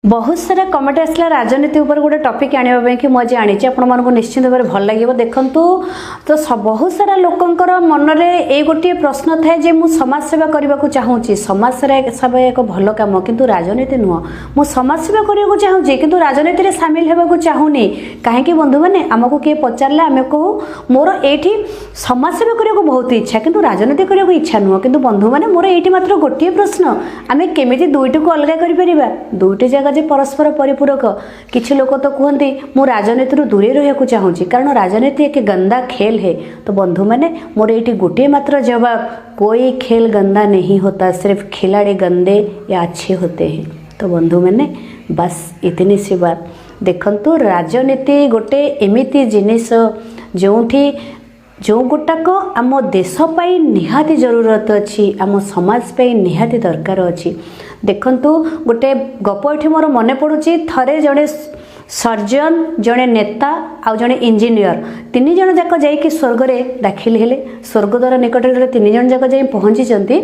बहुत सारा कमेंट आसला राजनीति उपर गोटे टॉपिक आने कि मुझे आनी आपको निश्चित भाव भल लगे देखूँ तो बहुत सारा लोकंर मन में ये गोटे प्रश्न थाए जे मु समाज सेवा करने को चाहूँगी समाज सेवा एक भल कम किंतु राजनीति नुह मु समाज सेवा करने को चाहूँगी किंतु राजनीति में सामिल होगा चाहूनी कहीं बंधु मैंने आमको किए पचारे आम कहूँ मोर ये समाज सेवा करने को बहुत इच्छा किंतु राजनीति करने को इच्छा नुह किंतु बंधु मैंने मोर ये मात्र गोटे प्रश्न आम केमी दुईटी को अलग कर दुईटी जगह जे परस्पर परिपूरक किसी लोग तो कहते मु राजनीति दूरे रहा चाहूँगी कारण राजनीति एक गंदा खेल है। तो बंधु मैंने मोर ये गोटे मात्र जवाब कोई खेल गंदा नहीं होता सिर्फ खिलाड़ी गंदे या अच्छे होते हैं। तो बंधु मैंने बस इतनी सी बात देखंतु राजनीति गोटे एमिति जिनिस जो गोटाक आम देश पाई निहाती जरूरत अच्छी आम समाज पाई निहाती दरकार अच्छी। देखंतु गोटे गप ये मोर मन पड़ुची थरे जड़े सर्जन जड़े नेता आउ जड़े इंजीनियर तीन जन जाक जाइए स्वर्ग में दाखिल हेले स्वर्गद्वार निकट तीन जन जाक जा पहुँची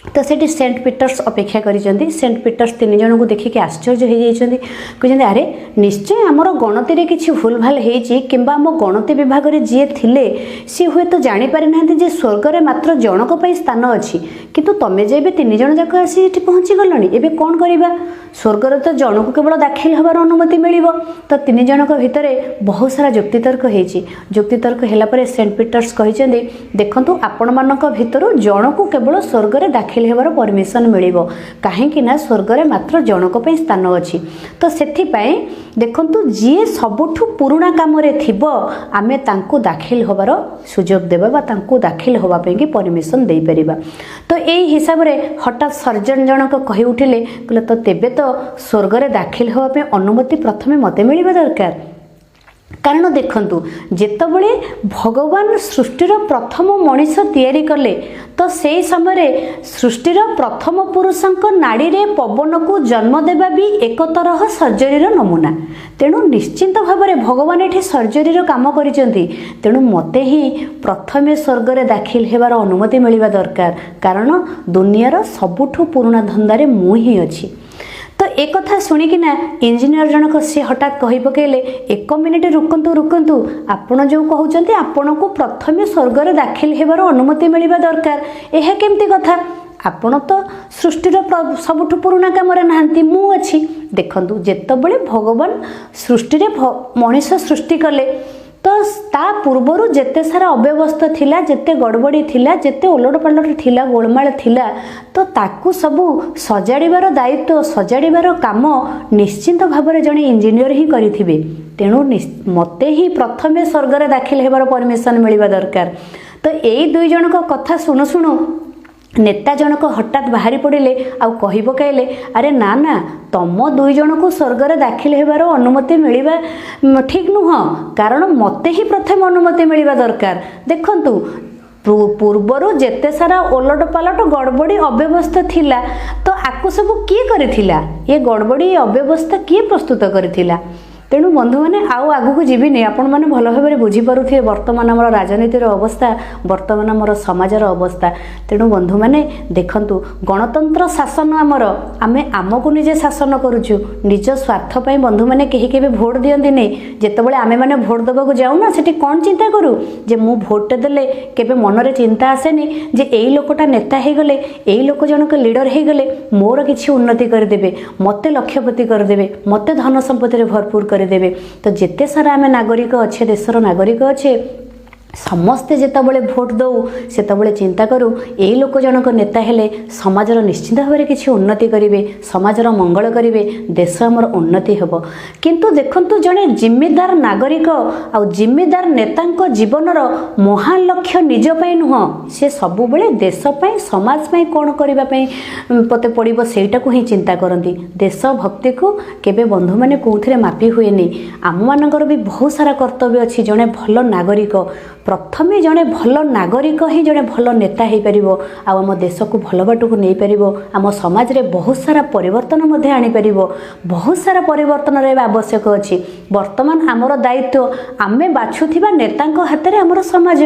तो सेठी सेंट पीटर्स अपेक्षा करिसेंती सेंट पीटर्स तीन जन को देखिक आश्चर्य हो जाइछंती कहते अरे निश्चय आमर गणति रे किछि भूल भाल हेछि किंबा आम गणति विभाग रे जी थिले सी हुए तो जानि पारि नाहंती जे स्वर्ग रे मात्र जनक पई स्थान अछि किंतु तमे जे तीन जन जाक आसी एठी पहुँची गलनी एबे कोन करिबा स्वर्ग रे तो जनक केवल दाखिल हबार अनुमति मिलिबो। तो तीन जनक भितर बहुत सारा जुक्तितर्क हेछि जुक्तितर्क हेला परे सेंट पीटर्स कहिसेंती देखंतु आपण मानक भितर जनक केवल स्वर्ग रे दाखिल हेबार परमिशन मिलिबो काहेकि ना स्वर्ग रे मात्र जनक पई स्थान अछि। तो सेथि पई देखंतु जी सबुठु पुराना काम रे थिबो आमे तांको दाखिल होबार सुजोग देबा बा तांको दाखिल होबा पई कि परमिशन देई परिबा। तो एई हिसाब रे हठात सर्जन जनक कहि उठिले कहले तो तेबे तो स्वर्ग रे दाखिल होबा पई अनुमति प्रथमे मते मिलिबा दरकार कारण देखंतु जेतबळे भगवान सृष्टिर प्रथम मनीष तैयारी कले तो से समय सृष्टिर प्रथम पुरुषों नाड़ी रे पवन को जन्म देवा भी एक तरह सर्जरी नमूना तेणु निश्चिंत भाव में भगवान ये सर्जरी काम करिसेंती तेणु मते ही प्रथमे स्वर्ग रे दाखिल हेबार अनुमति मिलिबा दरकार कारण दुनियार सबुठु पुराना धंदारे मु ही अछि। तो एक कथा शुणिकिना इंजीनियर जनक सी हठात कही पकेले एक मिनिट रुकंतु रुकंतु आपण जो कहउचंती आपण को प्रथमे स्वर्ग रे दाखिल हेबार अनुमति मिलिबा दरकार एहा केमती कथा आपण तो सृष्टिर सबुठु पुराना काम रे नाहंती मु अछि। देखंतु जेतबळे भगवान सृष्टि रे मनुष्य सृष्टि कले तो ता पूर्वर जेते सारा अव्यवस्था थिला जेते गड़बड़ी थिला जेते ओलट पालट थिला गोलमाल थिला तो ताकू सबू सजाड़ीबार दायित्व सजाड़ीबार काम निश्चिंत भाव में जड़े इंजीनियर ही करिथिबे तेणु मते ही प्रथमे स्वर्ग रे दाखिल हेबार परमिशन मिलिबा दरकार। तो एई दुई जनक कथा शुणु शुणु नेता जनक हठात बाहरी पड़े आउ कही पकाइले अरे ना ना तम दुई जन को स्वर्ग रे दाखिल हेबार अनुमति मिलिबा ठीक नुह कारण मते ही प्रथम अनुमति मिलिबा दरकार। देखंतु पूर्वर जेते सारा ओलट पालट गड़बड़ी अव्यवस्था थिला तो आकु सब किए करिथिला ये गड़बड़ी अव्यवस्था किए प्रस्तुत करिथिला तेणु बंधु मैंने आउ आगू को जीविनी आपण मैंने भल भाव बुझीपे बर्तमान आम राजनीतिर अवस्था बर्तमान आम समाजर अवस्था तेणु बंधु मैंने देखंतु गणतंत्र शासन आमर आमे आमको निजे शासन करुचु निज स्वार्थ पाई बंधु मैंने कहीं के भोट दियंती नहीं जेतेबेले आमे माने भोट देबाकू जाऊना सेठी कौन चिंता करू जे मु भोट देले केबे मनरे चिंता आसेनी जे एई लोकटा नेता हे गले एई लोक जनक लीडर हे गले मोर किछि उन्नति कर देबे मते लक्ष्यपति कर देबे मते धन संपत्ति रे भरपूर कर देबे। तो जेते सारा आमे नागरिक अच्छे देशर नागरिक अच्छे समस्ते जेतबळे भोट दौ सेतबळे चिंता करू एई लोक जनक नेता हेले समाजर निश्चित भाव में किसी उन्नति करिवे समाजर मंगल करिवे देश आमर उन्नति हेबो। किंतु देखंतु जड़े जिम्मेदार नागरिक आउ जिम्मेदार नेतांको जीवनर महान लक्ष्य निज पई नुह से सबु बेले देश पई समाज पई कोन करिबा पई पते पड़िबो सेटा को ही चिंता करंती देश भक्ति को केबे बंधु माने कोउथरे मापी हुएनी आम मानकर भी बहुत सारा कर्तव्य अछि जड़े भल नागरिक प्रथमे जड़े भल नागरिक ही जड़े भल नेता हो पारिबो आम देश को भल बाटू को नहीं पारिबो आम समाज रे बहुत सारा परिवर्तन मध्य आनी पारिबो बहुत सारा परिवर्तन रे आवश्यक अछि। वर्तमान आमर दायित्व आमे बाछुथिबा नेतांको हाथ रे आमर समाज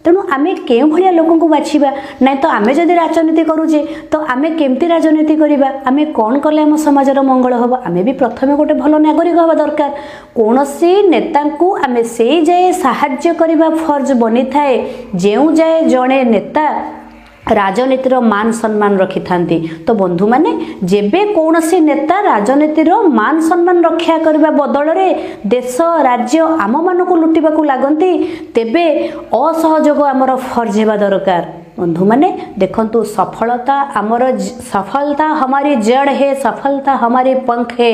तेणु आम केउं भलिया लोक को बाछिबा ना तो आम जदि राजनीति करूचे तो आम केमती राजनीति करवा आम कौन कले आम समाजर मंगल हम आम भी प्रथम गोटे भल नागरिक हवा दरकार कौन सी नेता को आम से जाए साहाय्य करने फर्ज बनी थाए जो जाए जड़े नेता राजनीतिर मान सम्मान रखि थांती तो बंधु माने जेबे कौन सी नेता राजनीतिर मान सम्मान रक्षा करने बदल में देश राज्य आम मान को लुटिबा को लागंती तेबे असहयोग आमर फर्ज हेबा दरकार बंधु माने देखंतु सफलता हमारी जड़ है सफलता हमारे पंख है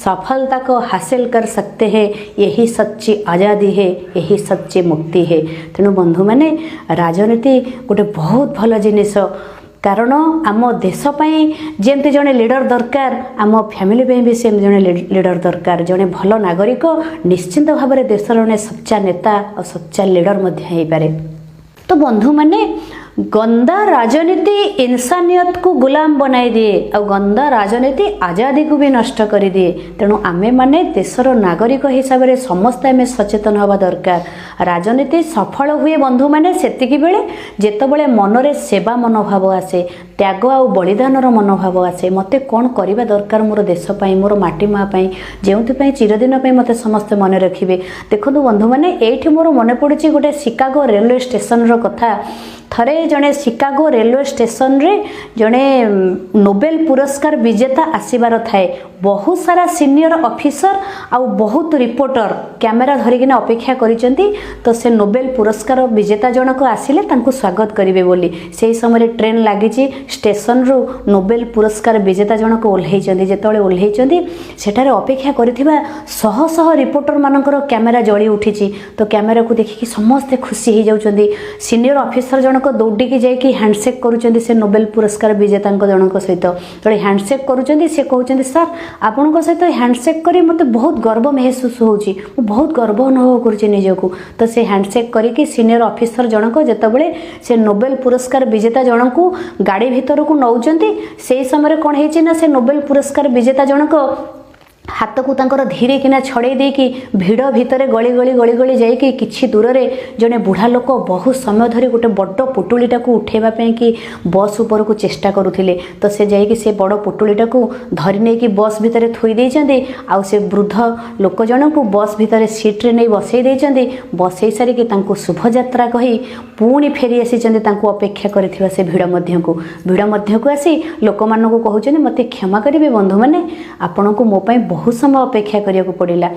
सफलता को हासिल कर सकते हैं यही सच्ची आज़ादी है यही सच्ची मुक्ति है तेणु बंधु माने राजनीति गोटे बहुत भल जिनिस कारण आम देश जमती जड़े लीडर दरकार आम फैमिली भी से जड़े लीडर दरकार जड़े भल नागरिक निश्चिंत भाव में देशर जड़े सच्चा नेता और सच्चा लीडर हो पारे तो बंधु माने गंदा राजनीति इंसानियत को गुलाम बनाई दिए और गंदा राजनीति आजादी को भी नष्ट कर दिए तेणु आमे माने देशर नागरिक हिसाब से समस्त आमे सचेतन हवा दरकार राजनीति सफल हुए बंधु माने सेतिकी बेले जेतबेले मनरे सेवा मनोभाव आसे त्याग आ बलिदानर मनोभाव आसे मते कौन करवा दरकार मोर देश पाई मोर माटी माँ जो चिरदिन मते समस्ते मन रखिए देखो बंधु माने एठी मोर मन पड़ुछि गोटे शिकागो रेलवे स्टेशन रो कथा थरे जड़े शिकागो रेलवे स्टेशन रे जड़े नोबेल पुरस्कार विजेता आसबार थाए बहुत सारा सीनियर ऑफिसर आउ बहुत रिपोर्टर कैमेरा धरिकिना अपेक्षा करिसेंती तो से नोबेल पुरस्कार विजेता जनक आसिले तांको स्वागत करिवे बोली सेही समय ट्रेन लागिची स्टेशन रु नोबेल पुरस्कार विजेता जनक ओल्हेइचंती जेतबेले ओल्हेइचंती सेठारे अपेक्षा करिथिबा शह शह रिपोर्टर मानकर कैमेरा जळी उठिची तो कैमेरा को देखिकी समस्त खुशी हो जाउचंती सीनियर ऑफिसर जनक दौड़िकी जाइए हैंडसेक करुँच से नोबेल पुरस्कार विजेता जनक सहित जो हैंडसेक करुँच से कहते सर आपण सहित हैंडसेक कर मत बहुत गर्व महसूस होची बहुत गर्व अनुभव करुँच निजक तो से हैंडसेक करके सीनियर ऑफिसर जनक जितेबाला से नोबेल पुरस्कार विजेता जनक गाड़ी भीतर को नौकरी से समय कौन है से नोबेल पुरस्कार विजेता जनक हाथ को तांकर धीरे किना छड़े देकी भिड़ भितर गली गली गली गली जाइए किछि दूर रे जने बुढ़ा लोक बहुत समय धरी गोटे बड़ पुटुलीटा को उठेबा पई कि बस ऊपर को चेष्टा करुथिले तो से जाइए से बड़ पुटुलीटा को धरी नै कि बस भितर थोई देइचंदी आ से वृद्ध लोक जन को बस भितर सीट रे नै बसई देइचंदी बसई सारी कि तांको शुभ यात्रा कही पुणी फेरी आसीचंदी तांको अपेक्षा करथिबा से भिड़ मध्य को आसी लोक मान को कहउचंदी मते क्षमा करिवे बंधु माने आपन को मो पई बहुत समय अपेक्षा करिया को पड़िला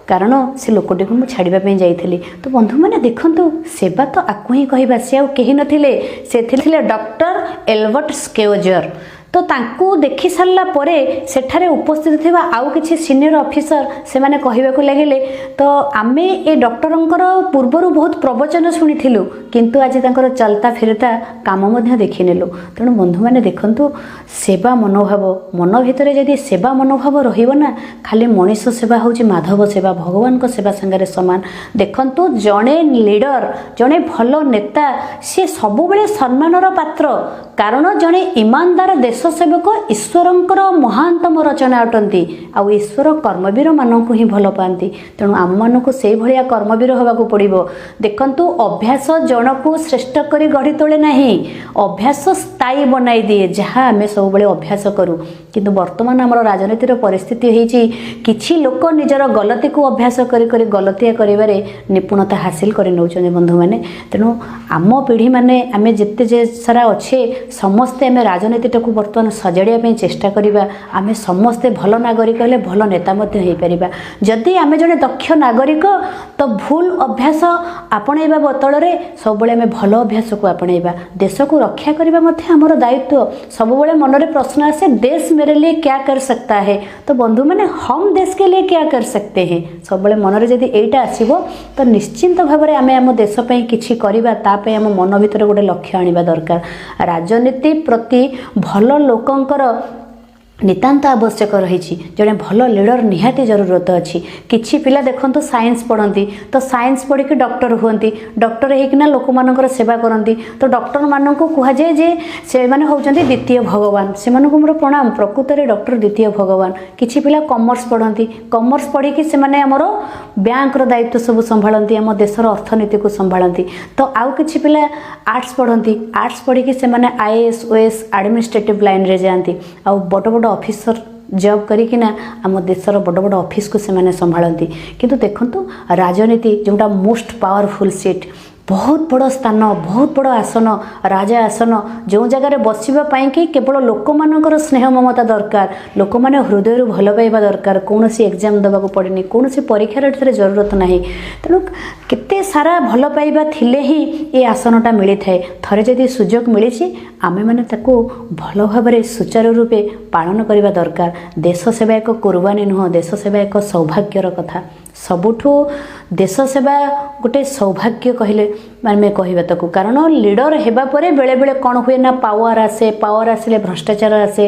कारण से लोकटी को छाड़ापी जाइली तो बंधु मैंने देखु सेवा तो आपको ही कहवा सी आ कहीं नथिले से थिले डॉक्टर एल्बर्ट स्केवजर तो तांकू देखि सारा परे सेठारे उपस्थित थिबा आउ किछि सीनियर ऑफिसर से माने कहबा लगिले तो आमे ए डॉक्टरंकर पूर्वर बहुत प्रवचन शुणिथिलु किंतु आज तांकर चलता फिरता काम मध्य देखिनेलु तेणु बंधु मैंने देखंतु सेवा मनोभाव मन भितर जदि सेवा मनोभाव रहिबो ना खाली मनीष सेवा होछि माधव सेवा भगवान को सेवा संगे समान देखंतु जड़े लीडर जड़े भल नेता सी सब बेले सम्मानर पात्र कारण जड़े ईमानदार देश सेवक ईश्वरंकर महानतम रचना अटंती आउ ईश्वर कर्मवीर मानक ही भल पाती तेणु आम मानक से भलिया कर्मवीर होबाकू पड़िबो देखंतु अभ्यास जनकू श्रेष्ठ करी गढ़ी तोले नहीं अभ्यास स्थायी बनाई दिए जहाँ आम सब बेले अभ्यास करूँ किंतु वर्तमान आमर राजनीतिर परिस्थिति होईची किछि लोक निजर गलती को अभ्यास करी गलतिया करिबारे निपुणता हासिल कर नौचंदी बंधु माने तेणु आम पीढ़ी माने आमे जेते जे सारा अच्छे समस्ते आमे राजनीतिटाकू बर्तमान सजाड़िया चेष्टा करिबा आमे समस्ते भल नागरिक हेले भल नेता मध्य हो पारिबा जदि आमे जड़े दक्ष नागरिक तो भूल अभ्यास आपणेबा बदल में सब बेले आमे भल अभ्यास को आपणेबा देश को रक्षा करबा मध्य हमर दायित्व सब बेले मन रे प्रश्न आसे देश मेरे लिए क्या कर सकता है तो बंधु माने हम देश के लिए क्या कर सकते हैं सब बेले मन रे जदि एटा आसीबो तो निश्चिंत भाव में आमे आम देश पई किछि करिबा ता पई आम मन भितर गोटे लक्ष्य आनिबा दरकार राजनीति प्रति भल लोकंकर नितांत आवश्यक रही जड़े भल लीडर निहाती जरूरत अच्छी किछि पिला देखंतु साइंस पढ़ती तो साइंस पढ़ी डॉक्टर हुंती डॉक्टर होना लोक मानकर सेवा करती तो डॉक्टर मानक कहुए जे से माने होउचंती द्वितीय भगवान से मोर प्रणाम प्रकृत में डॉक्टर द्वितीय भगवान किछि पिला कॉमर्स पढ़ती कॉमर्स पढ़ी से माने हमर बैंक दायित्व सब संभालती आम देशर अर्थनीति को संभालती तो आउ किछि पिला आर्ट्स पढ़ती आर्ट्स पढ़ी से माने आईएएस ओएस एडमिनिस्ट्रेटिव लाइन रे जाती आ बड़ बड़ ऑफिसर जॉब करिकिना आम देशर बड़ बड़ ऑफिस को से संभालती किंतु देखंतु राजनीति जोटा मोस्ट पावरफुल सीट बहुत बड़ स्थान बहुत बड़ आसन राजा आसन जो जगार बसवाई कि केवल लोक मानकर स्नेह ममता दरकार लोक मैंने हृदय भल पाइबा दरकार कौन एग्जाम देवाक पड़ेनि कौन परीक्षार जरूरत ना तेणु केते सारा भल पाइबा थिले ही ये आसनटा मिली थाए थरे जदि सुजोग मिली आमे माने ताको भल भाव सुचारू रूपे पालन करने दरकार देश सेवा एक कुर्बानी नुह देश सेवा एक सौभाग्यर कथा सबुठू देश सेवा गोटे सौभाग्य कहले माने कहबा ताकू कारण लीडर हेबा परे बेले बेले कौन हुए ना पावर आसिले भ्रष्टाचार आसे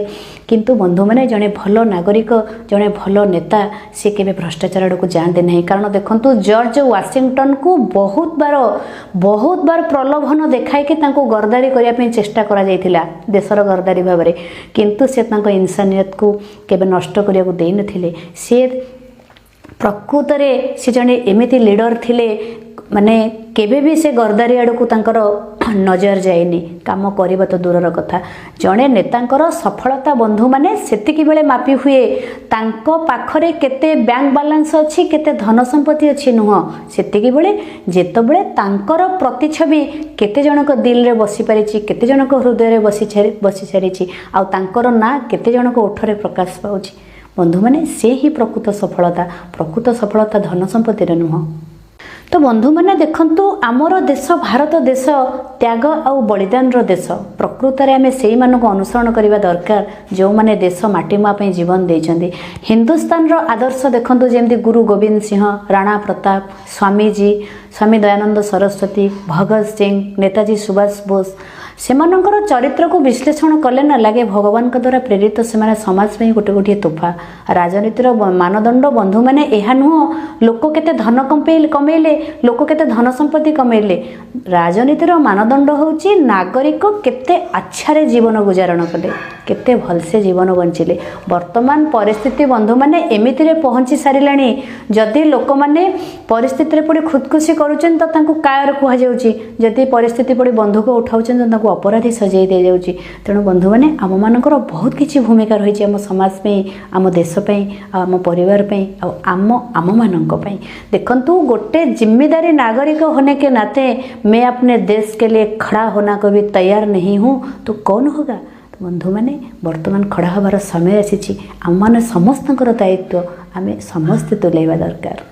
किंतु बंधु मैंने जड़े भल नागरिक जड़े भल नेता सी केबे भ्रष्टाचार आड़ को जाते नहीं कारण देखंतु जॉर्ज वाशिंगटन को बहुत बार प्रलोभन देखाई कि गरदारी करने चेष्टा करा जायतिला देशर गरदारी भाव में किंतु से इंसानियत को केबे नष्ट करने को देई नथिले से प्रकृत में से जड़े एमती लीडर थिले माने केबे भी से गरदारी आड़ को तांकर नजर जाएनि काम करबा तो दूरर कथा जड़े नेतांकर सफलता बंधु माने सेतिकी बेले मापी हुए तांको पाखरे केते बैंक बैलेंस अच्छी केते धन संपत्ति अच्छी नुह सेतिकी बेले जेतो बेले तांकर प्रतिछवि केते जनक दिल रे बसी परिछि केते जनक हृदय रे बसी सारिछि आ तांकर ना केते जनक ओठरे प्रकाश पाउछि बंधु माने से ही प्रकृत सफलता धन संपत्ति रे नुह तो बंधु मैंने देखंतु आमर देश भारत देश त्याग आउ बलिदान रो देश प्रकृत में आम से अनुसरण करने दरकार जो माने देश माटी मापी जीवन देइछन्ति हिंदुस्तान रो आदर्श देखंतु जेमती गुरु गोविंद सिंह राणा प्रताप स्वामीजी स्वामी दयानंद सरस्वती भगत सिंह नेताजी सुभाष बोस सेमानंकर चरित्र को विश्लेषण कले ना लगे भगवान द्वारा प्रेरित से समाज में गोटे गोटे तोहफा राजनीतिर मानदंड बंधु मैंने यह नुह लोक केते धन कमेले लोक केते धन संपत्ति कमेले राजनीतिर मानदंड होची नागरिक केते अच्छा रे जीवन गुजारण कले केते भलसे जीवन बंचिले वर्तमान परिस्थिति बंधु मैंने एमिति रे पहुंची सारिलाणी जदि लोक मैंने परिस्थिति रे पड़ी खुदकुशी करूछन तो तांको कायर कुहा जाउची जदि परिस्थिति पड़ी बंधुक उठाउछन तो तांको अपराधी सजाई दे जाउची तेणु बंधु मैंने आम मानकर बहुत किछि भूमिका रही आम समाज में आम देश पे आम परिवार पे आम मानक पे देखंतु गोटे जिम्मेदारी नागरिक होने के नाते मैं अपने देश के लिए खड़ा होना को भी तैयार नहीं हूँ तो कौन होगा तो बंधु मैंने वर्तमान खड़ा हबार समय आसी आम मान समस्त दायित्व आम समस्ते तुलेवा दरकार।